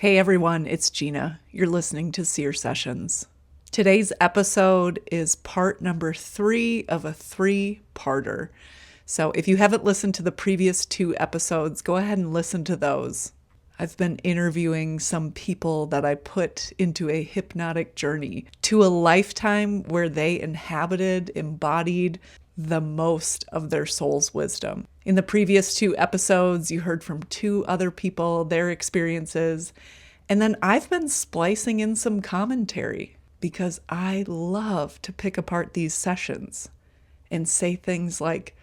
Hey everyone, it's Gina. You're listening to Seer Sessions. Today's episode is part number 3 of a 3-parter. So if you haven't listened to the previous 2 episodes, go ahead and listen to those. I've been interviewing some people that I put into a hypnotic journey to a lifetime where they embodied the most of their soul's wisdom. In the previous 2 episodes, you heard from 2 other people, their experiences, and then I've been splicing in some commentary because I love to pick apart these sessions and say things like,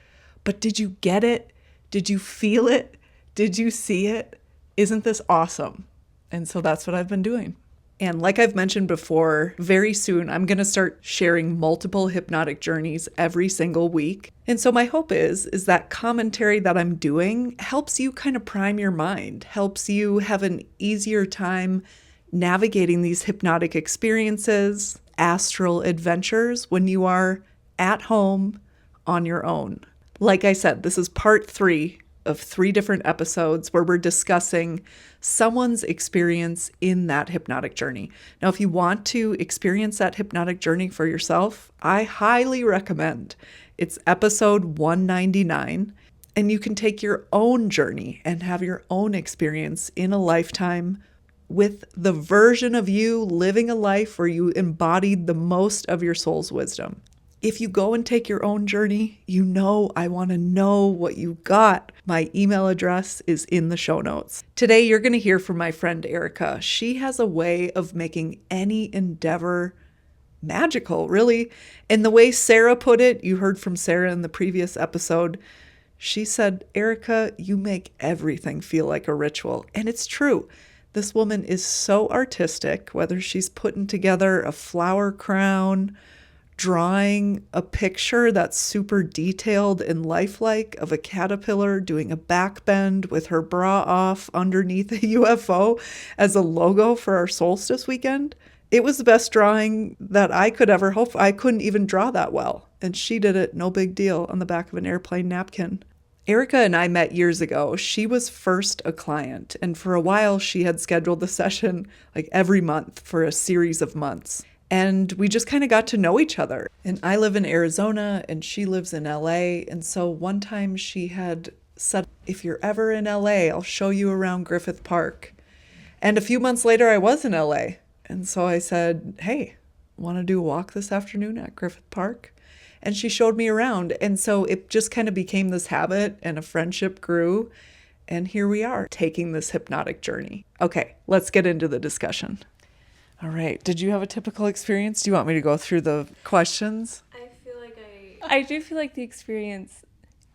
but did you get it? Did you feel it? Did you see it? Isn't this awesome? And so that's what I've been doing. And like I've mentioned before, very soon I'm going to start sharing multiple hypnotic journeys every single week. And so my hope is that commentary that I'm doing helps you kind of prime your mind, helps you have an easier time navigating these hypnotic experiences, astral adventures when you are at home on your own. Like I said, this is part 3 of 3 different episodes where we're discussing someone's experience in that hypnotic journey. Now, if you want to experience that hypnotic journey for yourself, I highly recommend. It's episode 199, and you can take your own journey and have your own experience in a lifetime with the version of you living a life where you embodied the most of your soul's wisdom. If you go and take your own journey, you know I want to know what you got. My email address is in the show notes. Today, you're going to hear from my friend Erica. She has a way of making any endeavor magical, really. And the way Sarah put it, you heard from Sarah in the previous episode, she said, Erica, you make everything feel like a ritual. And it's true. This woman is so artistic, whether she's putting together a flower crown, drawing a picture that's super detailed and lifelike of a caterpillar doing a backbend with her bra off underneath a UFO as a logo for our solstice weekend. It was the best drawing that I could ever hope for. I couldn't even draw that well. And she did it, no big deal, on the back of an airplane napkin. Erica and I met years ago. She was first a client, and for a while she had scheduled the session like every month for a series of months. And we just kind of got to know each other. And I live in Arizona and she lives in LA. And so one time she had said, if you're ever in LA, I'll show you around Griffith Park. And a few months later, I was in LA. And so I said, hey, want to do a walk this afternoon at Griffith Park? And she showed me around. And so it just kind of became this habit and a friendship grew. And here we are taking this hypnotic journey. Okay, let's get into the discussion. All right. Did you have a typical experience? Do you want me to go through the questions? I do feel like the experience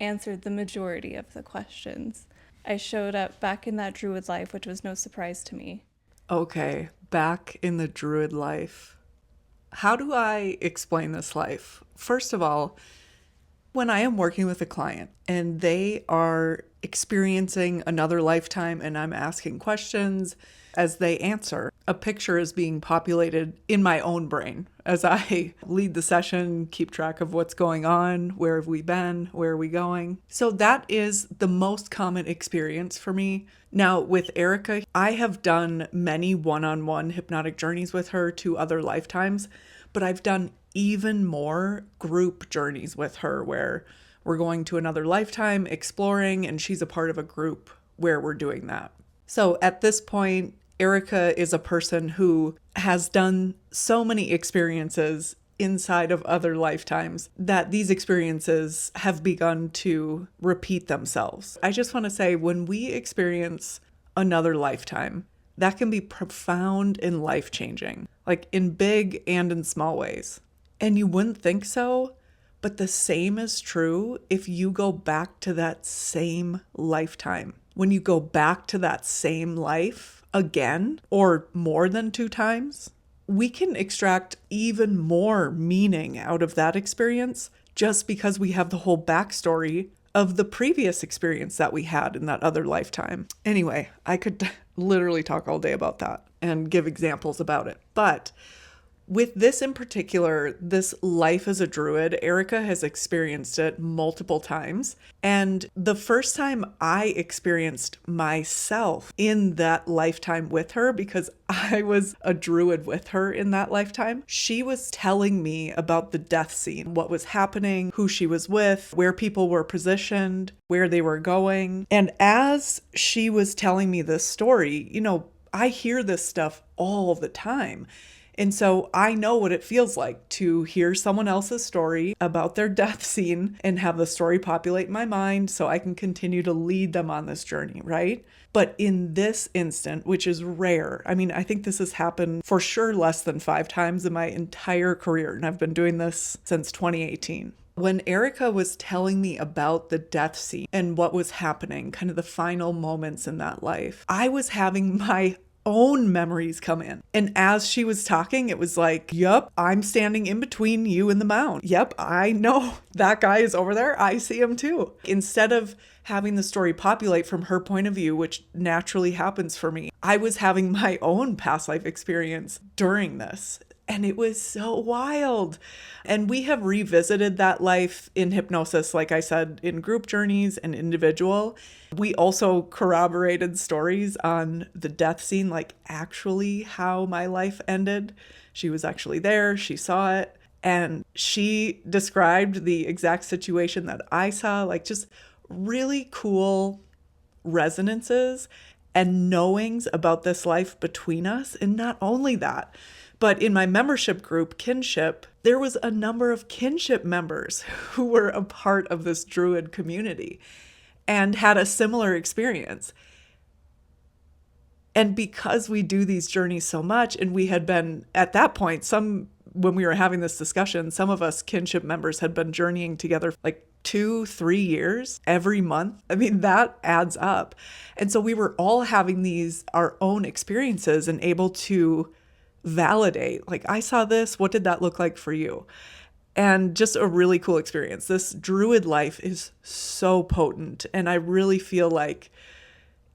answered the majority of the questions. I showed up back in that Druid life, which was no surprise to me. Okay. Back in the Druid life. How do I explain this life? First of all, when I am working with a client and they are experiencing another lifetime and I'm asking questions, as they answer, a picture is being populated in my own brain as I lead the session, keep track of what's going on, where have we been, where are we going. So that is the most common experience for me. Now with Erica, I have done many one-on-one hypnotic journeys with her to other lifetimes, but I've done even more group journeys with her where we're going to another lifetime, exploring, and she's a part of a group where we're doing that. So at this point, Erica is a person who has done so many experiences inside of other lifetimes that these experiences have begun to repeat themselves. I just want to say, when we experience another lifetime, that can be profound and life-changing, like in big and in small ways. And you wouldn't think so, but the same is true if you go back to that same lifetime. When you go back to that same life again, or more than 2 times, we can extract even more meaning out of that experience just because we have the whole backstory of the previous experience that we had in that other lifetime. Anyway, I could literally talk all day about that and give examples about it. But With this in particular, this life as a druid, Erica has experienced it multiple times. And the first time I experienced myself in that lifetime with her, because I was a druid with her in that lifetime, she was telling me about the death scene, what was happening, who she was with, where people were positioned, where they were going. And as she was telling me this story, I hear this stuff all the time. And so I know what it feels like to hear someone else's story about their death scene and have the story populate my mind so I can continue to lead them on this journey, right? But in this instant, which is rare, I think this has happened for sure less than 5 times in my entire career, and I've been doing this since 2018. When Erica was telling me about the death scene and what was happening, kind of the final moments in that life, I was having my own memories come in. And as she was talking, it was like, yep, I'm standing in between you and the mound. Yep, I know that guy is over there. I see him too. Instead of having the story populate from her point of view, which naturally happens for me, I was having my own past life experience during this. And it was so wild. And we have revisited that life in hypnosis, like I said, in group journeys and individual. We also corroborated stories on the death scene, like actually how my life ended. She was actually there. She saw it. And she described the exact situation that I saw, like just really cool resonances and knowings about this life between us. And not only that, but in my membership group, Kinship, there was a number of kinship members who were a part of this Druid community and had a similar experience. And because we do these journeys so much, and we had been, at that point, when we were having this discussion, some of us kinship members had been journeying together like 2-3 years every month. That adds up. And so we were all having our own experiences and able to validate, like, I saw this, what did that look like for you? And just a really cool experience. This Druid life is so potent. And I really feel like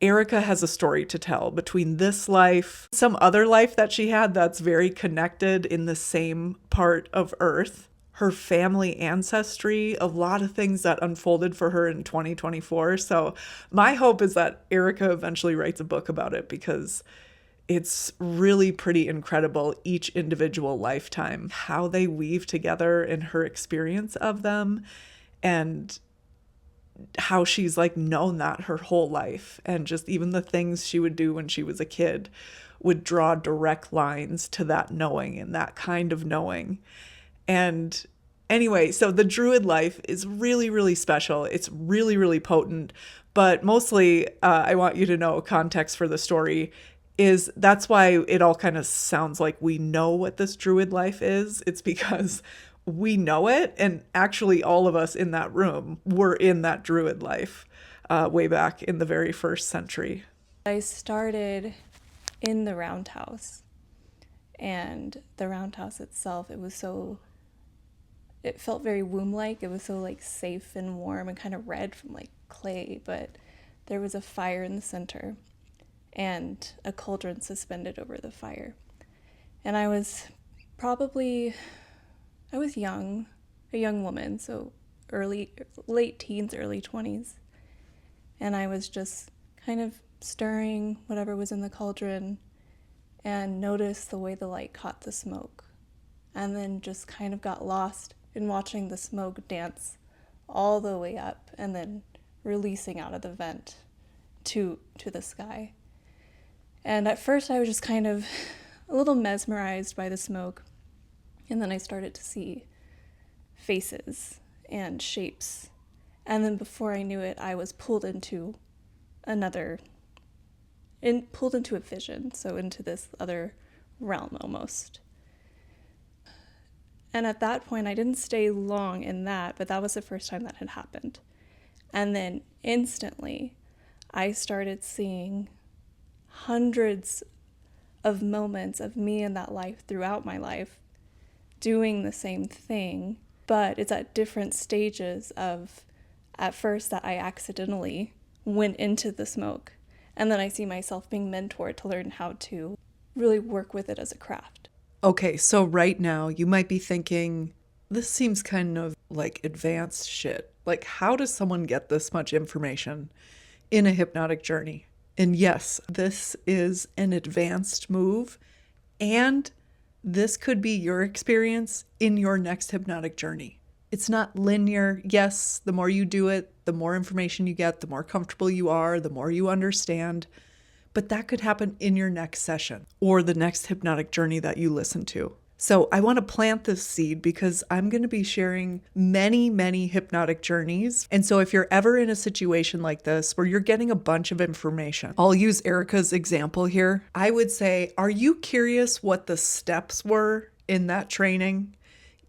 Erica has a story to tell between this life, some other life that she had that's very connected in the same part of Earth, her family ancestry, a lot of things that unfolded for her in 2024. So my hope is that Erica eventually writes a book about it, because it's really pretty incredible, each individual lifetime, how they weave together in her experience of them, and how she's like known that her whole life. And just even the things she would do when she was a kid would draw direct lines to that knowing and that kind of knowing. And anyway, so the Druid life is really, really special. It's really, really potent. But mostly, I want you to know context for the story is that's why it all kind of sounds like we know what this Druid life is. It's because we know it. And actually, all of us in that room were in that Druid life way back in the very first century. I started in the roundhouse, and the roundhouse itself, it felt very womb-like. It was so like safe and warm and kind of red from like clay, but there was a fire in the center and a cauldron suspended over the fire. And I was young, a young woman, so late teens, early 20s. And I was just kind of stirring whatever was in the cauldron and noticed the way the light caught the smoke. And then just kind of got lost in watching the smoke dance all the way up and then releasing out of the vent to the sky. And at first I was just kind of a little mesmerized by the smoke. And then I started to see faces and shapes. And then before I knew it, I was pulled into a vision, so into this other realm almost. And at that point, I didn't stay long in that, but that was the first time that had happened. And then instantly, I started seeing hundreds of moments of me in that life throughout my life doing the same thing, but it's at different stages of, at first, that I accidentally went into the smoke, and then I see myself being mentored to learn how to really work with it as a craft. Okay, so right now you might be thinking, this seems kind of like advanced shit. Like, how does someone get this much information in a hypnotic journey? And yes, this is an advanced move, and this could be your experience in your next hypnotic journey. It's not linear. Yes, the more you do it, the more information you get, the more comfortable you are, the more you understand. But that could happen in your next session or the next hypnotic journey that you listen to. So I want to plant this seed because I'm going to be sharing many, many hypnotic journeys. And so if you're ever in a situation like this where you're getting a bunch of information, I'll use Erica's example here. I would say, are you curious what the steps were in that training?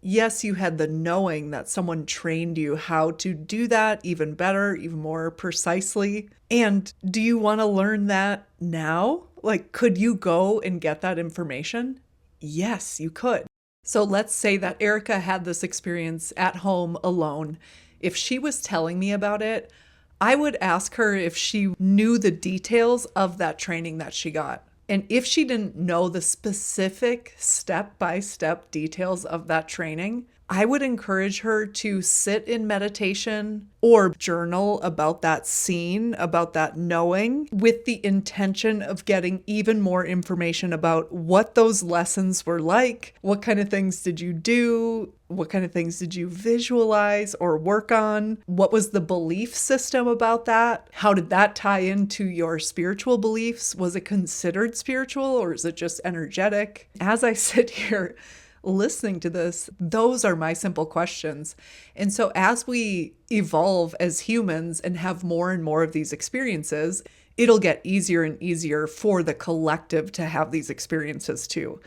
Yes, you had the knowing that someone trained you how to do that even better, even more precisely. And do you want to learn that now? Like, could you go and get that information? Yes, you could. So let's say that Erica had this experience at home alone. If she was telling me about it, I would ask her if she knew the details of that training that she got. And if she didn't know the specific step-by-step details of that training, I would encourage her to sit in meditation or journal about that scene, about that knowing, with the intention of getting even more information about what those lessons were like. What kind of things did you do? What kind of things did you visualize or work on? What was the belief system about that? How did that tie into your spiritual beliefs? Was it considered spiritual or is it just energetic? As I sit here listening to this, those are my simple questions. And so as we evolve as humans and have more and more of these experiences, it'll get easier and easier for the collective to have these experiences too.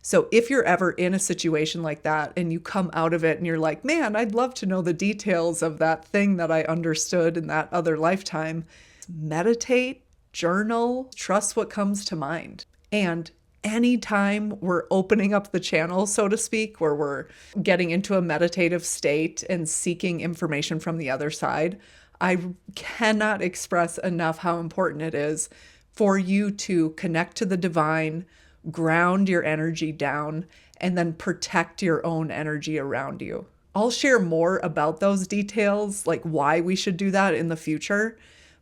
So if you're ever in a situation like that and you come out of it and you're like, man, I'd love to know the details of that thing that I understood in that other lifetime, meditate, journal, trust what comes to mind. And anytime we're opening up the channel, so to speak, where we're getting into a meditative state and seeking information from the other side, I cannot express enough how important it is for you to connect to the divine, ground your energy down, and then protect your own energy around you. I'll share more about those details, like why we should do that in the future.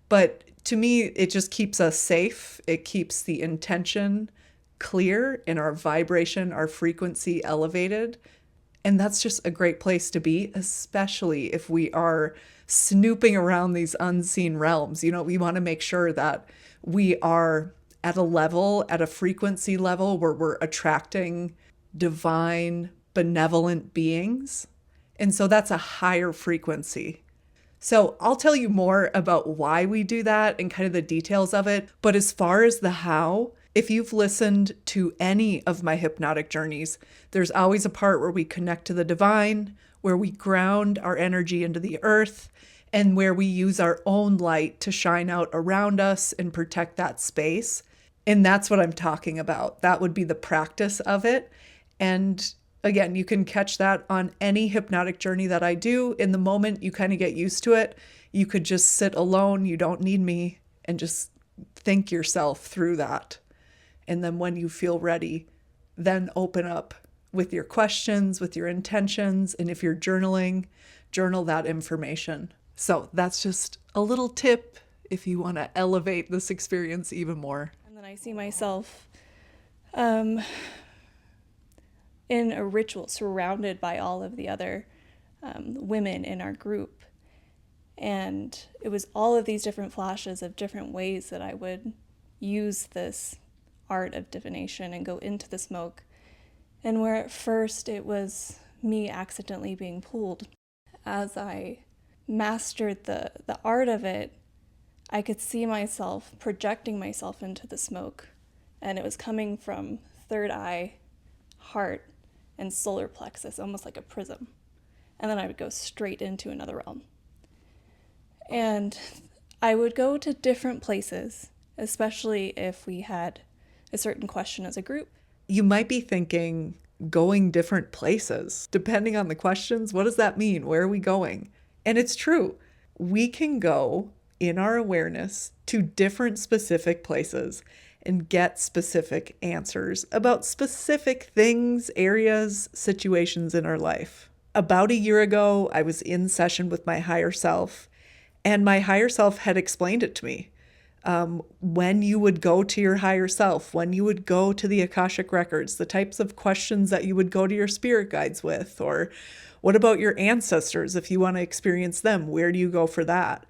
But to me, it just keeps us safe. It keeps the intention clear and our vibration, our frequency elevated. And that's just a great place to be, especially if we are snooping around these unseen realms. You know, we want to make sure that we are at a level, at a frequency level where we're attracting divine, benevolent beings. And so that's a higher frequency. So I'll tell you more about why we do that and kind of the details of it. But as far as the how, if you've listened to any of my hypnotic journeys, there's always a part where we connect to the divine, where we ground our energy into the earth, and where we use our own light to shine out around us and protect that space. And that's what I'm talking about. That would be the practice of it. And again, you can catch that on any hypnotic journey that I do. In the moment you kind of get used to it, you could just sit alone. You don't need me, and just think yourself through that. And then when you feel ready, then open up with your questions, with your intentions. And if you're journaling, journal that information. So that's just a little tip if you want to elevate this experience even more. And then I see myself in a ritual surrounded by all of the other women in our group. And it was all of these different flashes of different ways that I would use this art of divination and go into the smoke. And where at first it was me accidentally being pulled, as I mastered the art of it, I could see myself projecting myself into the smoke. And it was coming from third eye, heart, and solar plexus, almost like a prism. And then I would go straight into another realm. And I would go to different places, especially if we had a certain question as a group. You might be thinking, going different places. Depending on the questions, what does that mean? Where are we going? And it's true. We can go in our awareness to different specific places. and get specific answers about specific things, areas, situations in our life. About a year ago, I was in session with my higher self, and my higher self had explained it to me. When you would go to your higher self, when you would go to the Akashic records, the types of questions that you would go to your spirit guides with, or what about your ancestors if you want to experience them? Where do you go for that?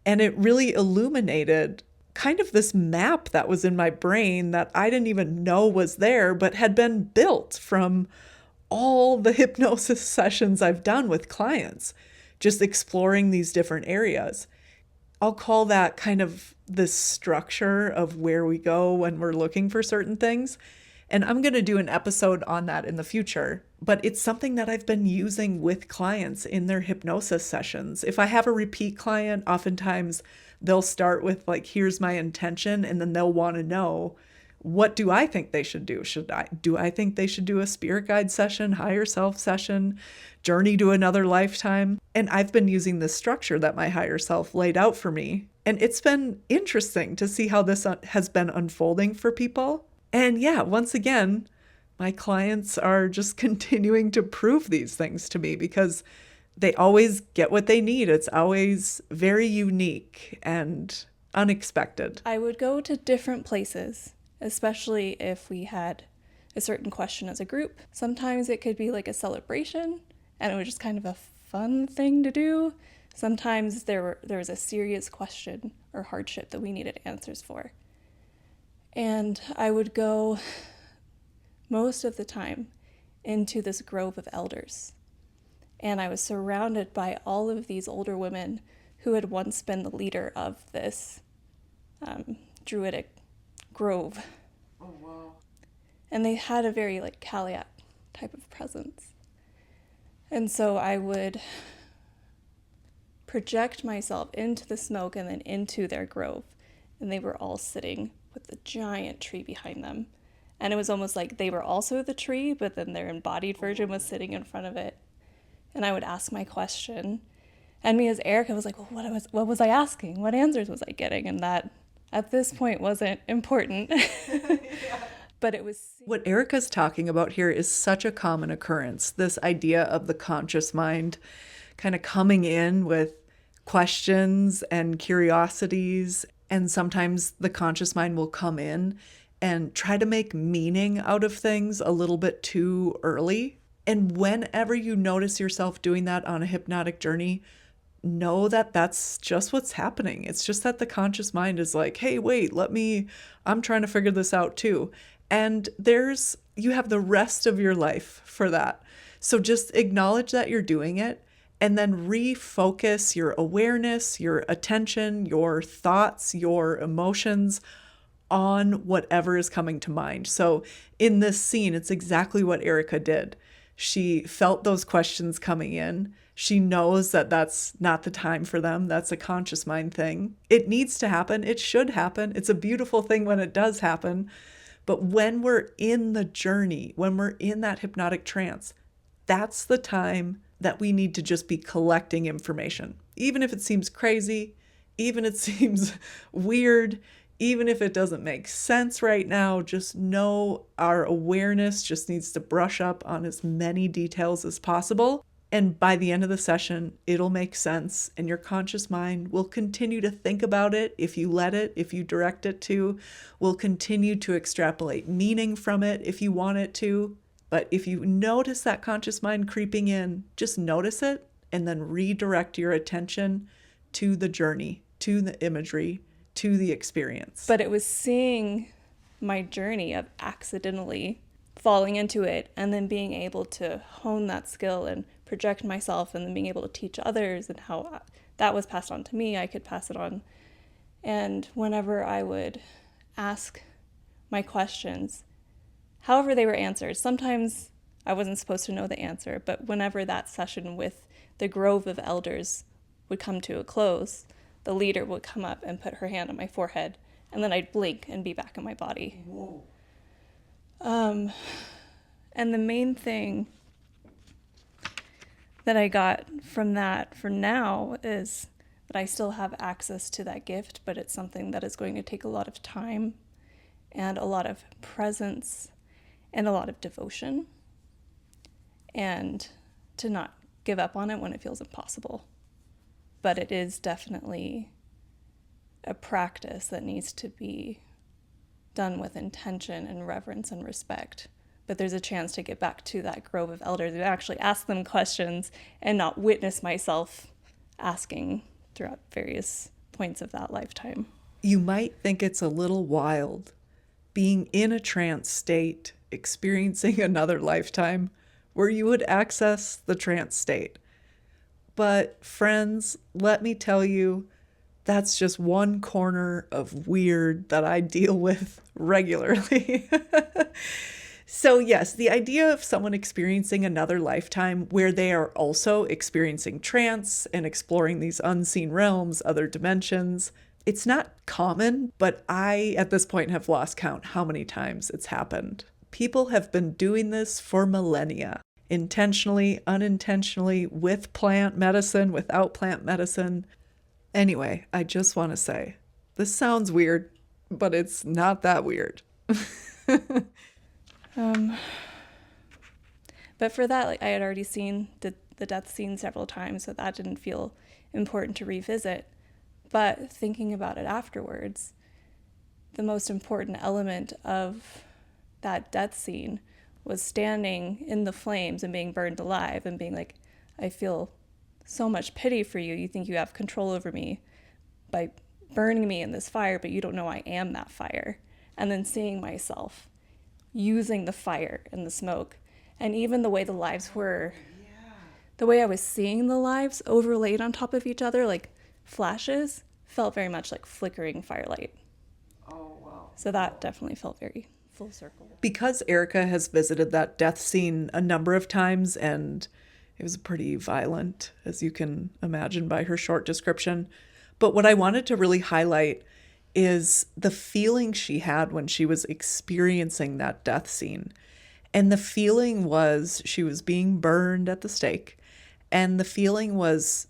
And it really illuminated kind of this map that was in my brain that I didn't even know was there, but had been built from all the hypnosis sessions I've done with clients, just exploring these different areas. I'll call that kind of this structure of where we go when we're looking for certain things. And I'm going to do an episode on that in the future, but it's something that I've been using with clients in their hypnosis sessions. If I have a repeat client, oftentimes they'll start with like, here's my intention, and then they'll want to know, what do I think they should do? Do I think they should do a spirit guide session, higher self session, journey to another lifetime? And I've been using this structure that my higher self laid out for me. And it's been interesting to see how this has been unfolding for people. And yeah, once again, my clients are just continuing to prove these things to me because they always get what they need. It's always very unique and unexpected. I would go to different places, especially if we had a certain question as a group. Sometimes it could be like a celebration and it was just kind of a fun thing to do. Sometimes there was a serious question or hardship that we needed answers for. And I would go most of the time into this grove of elders. And I was surrounded by all of these older women who had once been the leader of this Druidic grove. Oh, wow. And they had a very like Kaliak type of presence. And so I would project myself into the smoke and then into their grove. And they were all sitting with a giant tree behind them. And it was almost like they were also the tree, but then their embodied version was sitting in front of it. And I would ask my question. And me as Erica was like, well, what was I asking? What answers was I getting? And that at this point wasn't important. Yeah. But it was... What Erica's talking about here is such a common occurrence. This idea of the conscious mind kind of coming in with questions and curiosities. And sometimes the conscious mind will come in and try to make meaning out of things a little bit too early. And whenever you notice yourself doing that on a hypnotic journey, know that that's just what's happening. It's just that the conscious mind is like, hey, wait, I'm trying to figure this out too. And you have the rest of your life for that. So just acknowledge that you're doing it and then refocus your awareness, your attention, your thoughts, your emotions on whatever is coming to mind. So in this scene, it's exactly what Erica did. She felt those questions coming in. She knows that that's not the time for them. That's a conscious mind thing. It needs to happen. It should happen. It's a beautiful thing when it does happen. But when we're in the journey, when we're in that hypnotic trance, that's the time that we need to just be collecting information. Even if it seems crazy, even if it seems weird, even if it doesn't make sense right now, just know our awareness just needs to brush up on as many details as possible. And by the end of the session, it'll make sense. And your conscious mind will continue to think about it if you let it, if you direct it to, will continue to extrapolate meaning from it if you want it to. But if you notice that conscious mind creeping in, just notice it and then redirect your attention to the journey, to the imagery, to the experience. But it was seeing my journey of accidentally falling into it and then being able to hone that skill and project myself and then being able to teach others, and how that was passed on to me, I could pass it on. And whenever I would ask my questions, however they were answered, sometimes I wasn't supposed to know the answer, but whenever that session with the grove of elders would come to a close, the leader would come up and put her hand on my forehead, and then I'd blink and be back in my body. Whoa. And the main thing that I got from that for now is that I still have access to that gift, but it's something that is going to take a lot of time and a lot of presence and a lot of devotion, and to not give up on it when it feels impossible. But it is definitely a practice that needs to be done with intention and reverence and respect. But there's a chance to get back to that grove of elders and actually ask them questions and not witness myself asking throughout various points of that lifetime. You might think it's a little wild being in a trance state, experiencing another lifetime where you would access the trance state. But friends, let me tell you, that's just one corner of weird that I deal with regularly. So yes, the idea of someone experiencing another lifetime where they are also experiencing trance and exploring these unseen realms, other dimensions, it's not common, but I, at this point, have lost count how many times it's happened. People have been doing this for millennia, intentionally, unintentionally, with plant medicine, without plant medicine. Anyway, I just want to say, this sounds weird, but it's not that weird. But for that, like, I had already seen the death scene several times, so that didn't feel important to revisit. But thinking about it afterwards, the most important element of that death scene was standing in the flames and being burned alive and being like, I feel so much pity for you. You think you have control over me by burning me in this fire, but you don't know I am that fire. And then seeing myself using the fire and the smoke, and even the way the lives were, the way I was seeing the lives overlaid on top of each other, like flashes, felt very much like flickering firelight. Oh, wow. So that definitely felt very full circle. Because Erica has visited that death scene a number of times, and it was pretty violent, as you can imagine by her short description. But what I wanted to really highlight is the feeling she had when she was experiencing that death scene. And the feeling was she was being burned at the stake. And the feeling was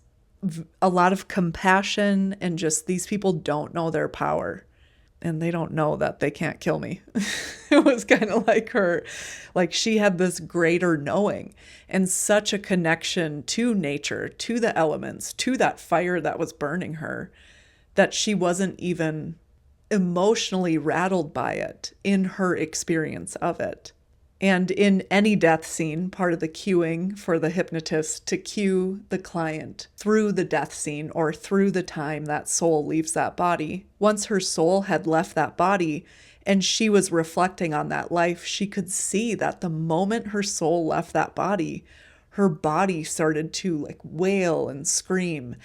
a lot of compassion and just, these people don't know their power and they don't know that they can't kill me. It was kind of like her, like she had this greater knowing and such a connection to nature, to the elements, to that fire that was burning her, that she wasn't even emotionally rattled by it in her experience of it. And in any death scene, part of the cueing for the hypnotist to cue the client through the death scene or through the time that soul leaves that body. Once her soul had left that body and she was reflecting on that life, she could see that the moment her soul left that body, her body started to like wail and scream.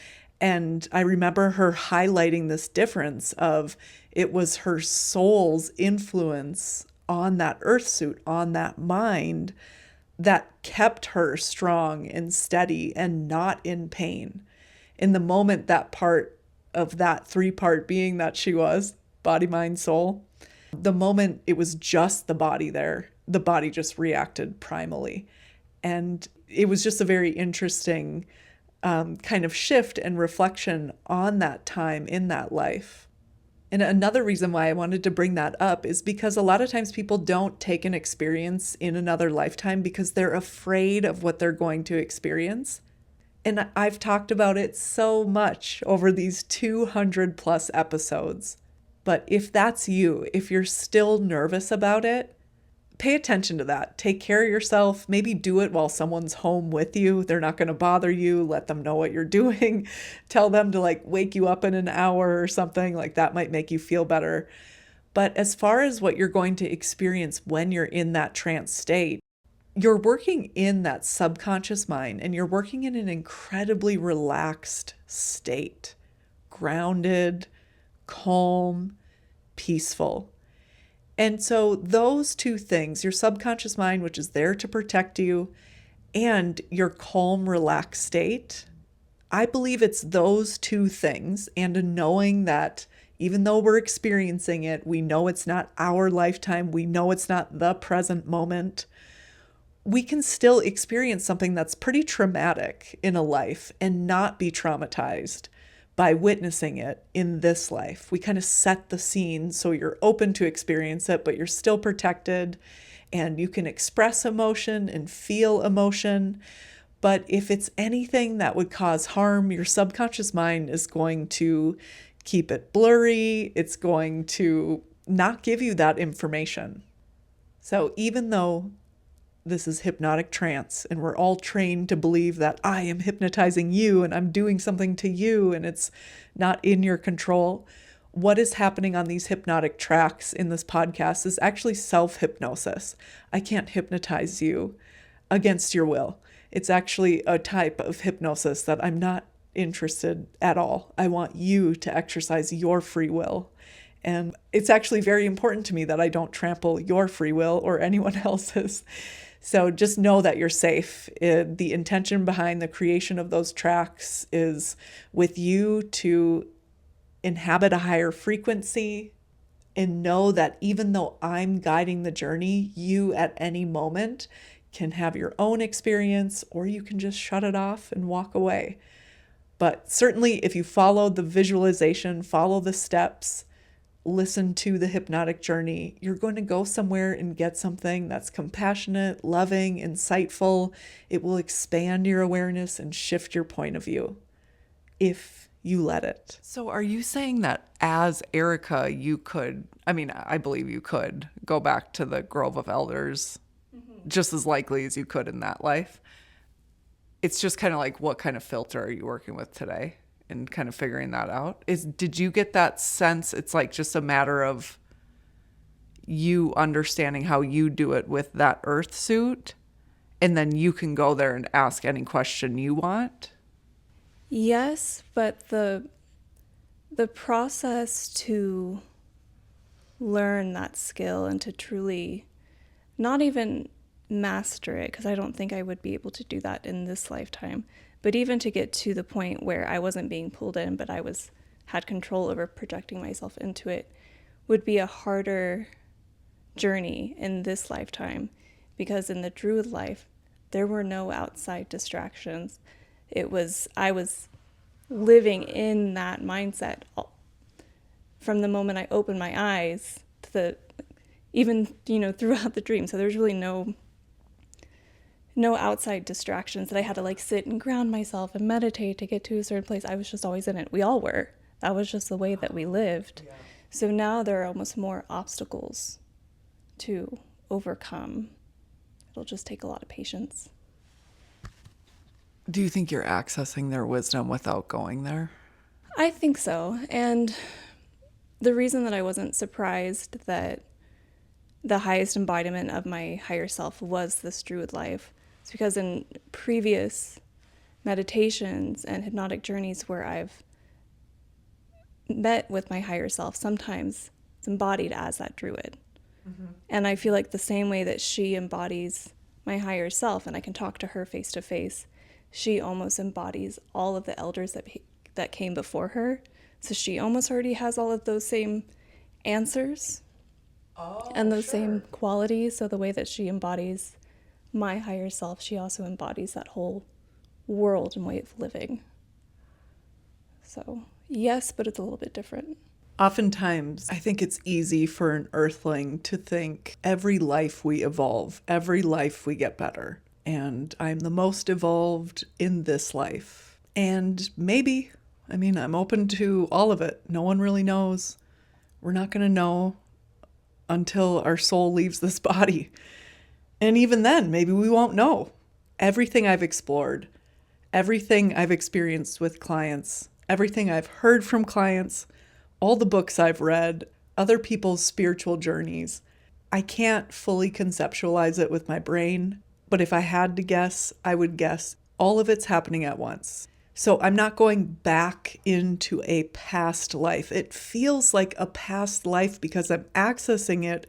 And I remember her highlighting this difference of it was her soul's influence on that earth suit, on that mind, that kept her strong and steady and not in pain. In the moment, that part of that 3-part being that she was, body, mind, soul, the moment it was just the body there, the body just reacted primally. And it was just a very interesting kind of shift and reflection on that time in that life. And another reason why I wanted to bring that up is because a lot of times people don't take an experience in another lifetime because they're afraid of what they're going to experience. And I've talked about it so much over these 200 plus episodes. But if that's you, if you're still nervous about it, pay attention to that. Take care of yourself. Maybe do it while someone's home with you. They're not going to bother you. Let them know what you're doing. Tell them to like wake you up in an hour or something. Like that might make you feel better. But as far as what you're going to experience when you're in that trance state, you're working in that subconscious mind and you're working in an incredibly relaxed state, grounded, calm, peaceful. And so those two things, your subconscious mind, which is there to protect you, and your calm, relaxed state, I believe it's those two things and a knowing that even though we're experiencing it, we know it's not our lifetime, we know it's not the present moment, we can still experience something that's pretty traumatic in a life and not be traumatized by witnessing it in this life. We kind of set the scene so you're open to experience it, but you're still protected and you can express emotion and feel emotion. But if it's anything that would cause harm, your subconscious mind is going to keep it blurry. It's going to not give you that information. So even though this is hypnotic trance and we're all trained to believe that I am hypnotizing you and I'm doing something to you and it's not in your control, what is happening on these hypnotic tracks in this podcast is actually self-hypnosis. I can't hypnotize you against your will. It's actually a type of hypnosis that I'm not interested at all. I want you to exercise your free will. And it's actually very important to me that I don't trample your free will or anyone else's. So just know that you're safe. The intention behind the creation of those tracks is with you to inhabit a higher frequency and know that even though I'm guiding the journey, you at any moment can have your own experience, or you can just shut it off and walk away. But certainly if you follow the visualization, follow the steps, listen to the hypnotic journey, you're going to go somewhere and get something that's compassionate, loving, insightful. It will expand your awareness and shift your point of view if you let it. So are you saying that as Erica, you could, I believe you could go back to the Grove of Elders just as likely as you could in that life? It's just kind of like, what kind of filter are you working with today? And kind of figuring that out. Did you get that sense it's like just a matter of you understanding how you do it with that earth suit, and then you can go there and ask any question you want? Yes, but the process to learn that skill and to truly not even master it, because I don't think I would be able to do that in this lifetime, but even to get to the point where I wasn't being pulled in, but I had control over projecting myself into it, would be a harder journey in this lifetime, because in the Druid life, there were no outside distractions. I was living in that mindset from the moment I opened my eyes to even throughout the dream. So there's really no outside distractions that I had to sit and ground myself and meditate to get to a certain place. I was just always in it. We all were. That was just the way that we lived. Yeah. So now there are almost more obstacles to overcome. It'll just take a lot of patience. Do you think you're accessing their wisdom without going there? I think so. And the reason that I wasn't surprised that the highest embodiment of my higher self was this Druid life is because in previous meditations and hypnotic journeys where I've met with my higher self, sometimes it's embodied as that Druid. Mm-hmm. And I feel like the same way that she embodies my higher self and I can talk to her face to face, she almost embodies all of the elders that came before her. So she almost already has all of those same answers and those same qualities. So the way that she embodies my higher self, she also embodies that whole world and way of living. So yes, but it's a little bit different. Oftentimes, I think it's easy for an earthling to think every life we evolve, every life we get better. And I'm the most evolved in this life. And maybe, I'm open to all of it. No one really knows. We're not going to know until our soul leaves this body. And even then, maybe we won't know. Everything I've explored, everything I've experienced with clients, everything I've heard from clients, all the books I've read, other people's spiritual journeys, I can't fully conceptualize it with my brain. But if I had to guess, I would guess all of it's happening at once. So I'm not going back into a past life. It feels like a past life because I'm accessing it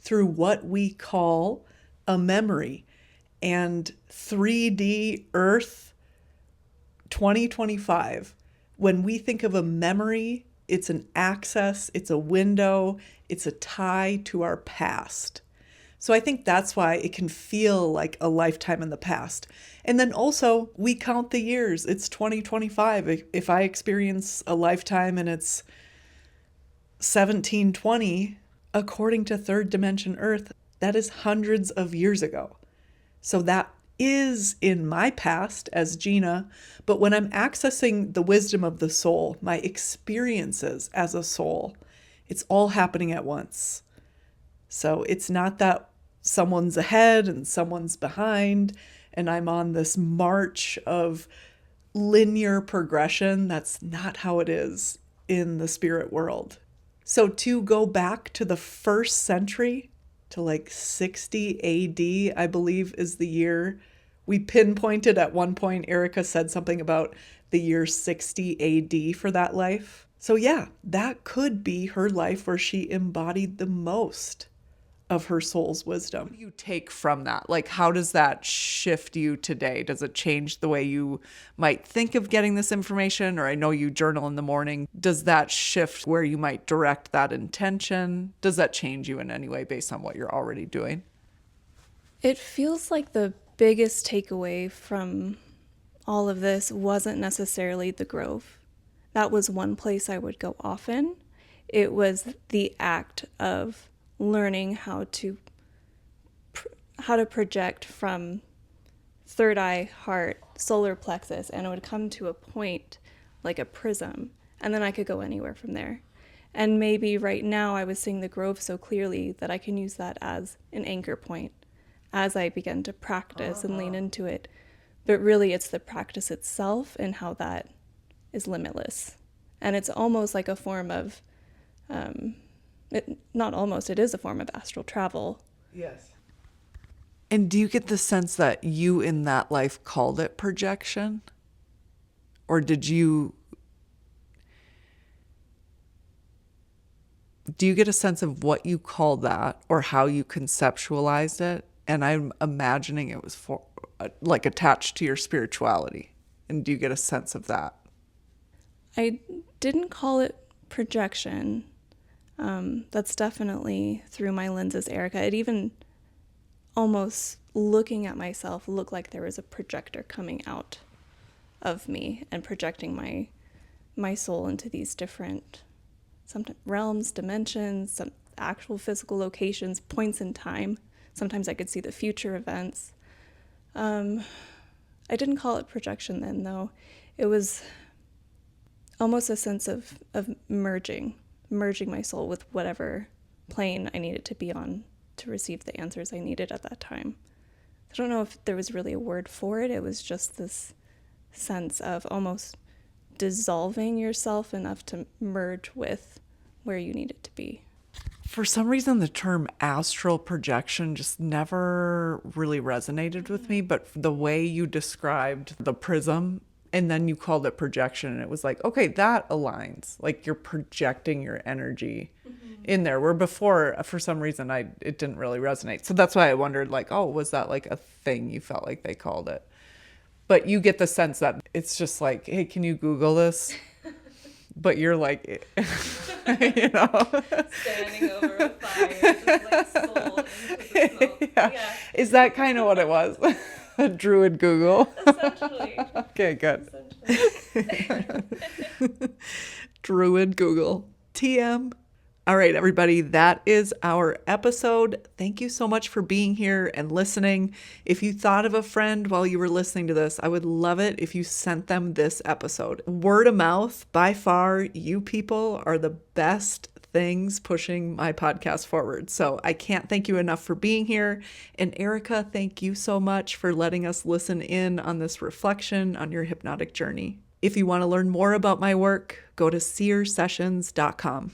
through what we call a memory. And 3D Earth 2025, when we think of a memory, it's an access, it's a window, it's a tie to our past. So I think that's why it can feel like a lifetime in the past. And then also, we count the years. It's 2025. If I experience a lifetime and it's 1720, according to third dimension Earth, that is hundreds of years ago. So that is in my past as Gina, but when I'm accessing the wisdom of the soul, my experiences as a soul, it's all happening at once. So it's not that someone's ahead and someone's behind, and I'm on this march of linear progression. That's not how it is in the spirit world. So to go back to the first century, to like 60 AD, I believe is the year we pinpointed at one point. Erica said something about the year 60 AD for that life. So yeah, that could be her life where she embodied the most of her soul's wisdom. What do you take from that? Like, how does that shift you today? Does it change the way you might think of getting this information? Or I know you journal in the morning. Does that shift where you might direct that intention? Does that change you in any way based on what you're already doing? It feels like the biggest takeaway from all of this wasn't necessarily the Grove. That was one place I would go often. It was the act of learning how to project from third eye, heart, solar plexus, and it would come to a point like a prism, and then I could go anywhere from there. And maybe right now I was seeing the Grove so clearly that I can use that as an anchor point as I begin to practice and lean into it. But really it's the practice itself and how that is limitless. And it's almost like a form of it is a form of astral travel. Yes. And do you get the sense that you in that life called it projection? Or do you get a sense of what you called that or how you conceptualized it? And I'm imagining it was for like attached to your spirituality. And do you get a sense of that? I didn't call it projection. That's definitely through my lenses, Erica. It even almost looking at myself looked like there was a projector coming out of me and projecting my soul into these different sometimes realms, dimensions, some actual physical locations, points in time. Sometimes I could see the future events. I didn't call it projection then, though. It was almost a sense of merging my soul with whatever plane I needed to be on to receive the answers I needed at that time. I don't know if there was really a word for it. It was just this sense of almost dissolving yourself enough to merge with where you needed to be. For some reason, the term astral projection just never really resonated with me, but the way you described the prism and then you called it projection, and it was like, okay, that aligns. Like you're projecting your energy in there, where before, for some reason, it didn't really resonate. So that's why I wondered, like, oh, was that like a thing you felt like they called it? But you get the sense that it's just like, hey, can you Google this? But you're like, you know. Standing over a fire, just like soul into the smoke. Yeah. Is that kind of what it was? A Druid Google? Essentially. Okay, good. Druid Google. TM. All right, everybody, that is our episode. Thank you so much for being here and listening. If you thought of a friend while you were listening to this, I would love it if you sent them this episode. Word of mouth, by far, you people are the best things pushing my podcast forward. So I can't thank you enough for being here. And Erica, thank you so much for letting us listen in on this reflection on your hypnotic journey. If you want to learn more about my work, go to seersessions.com.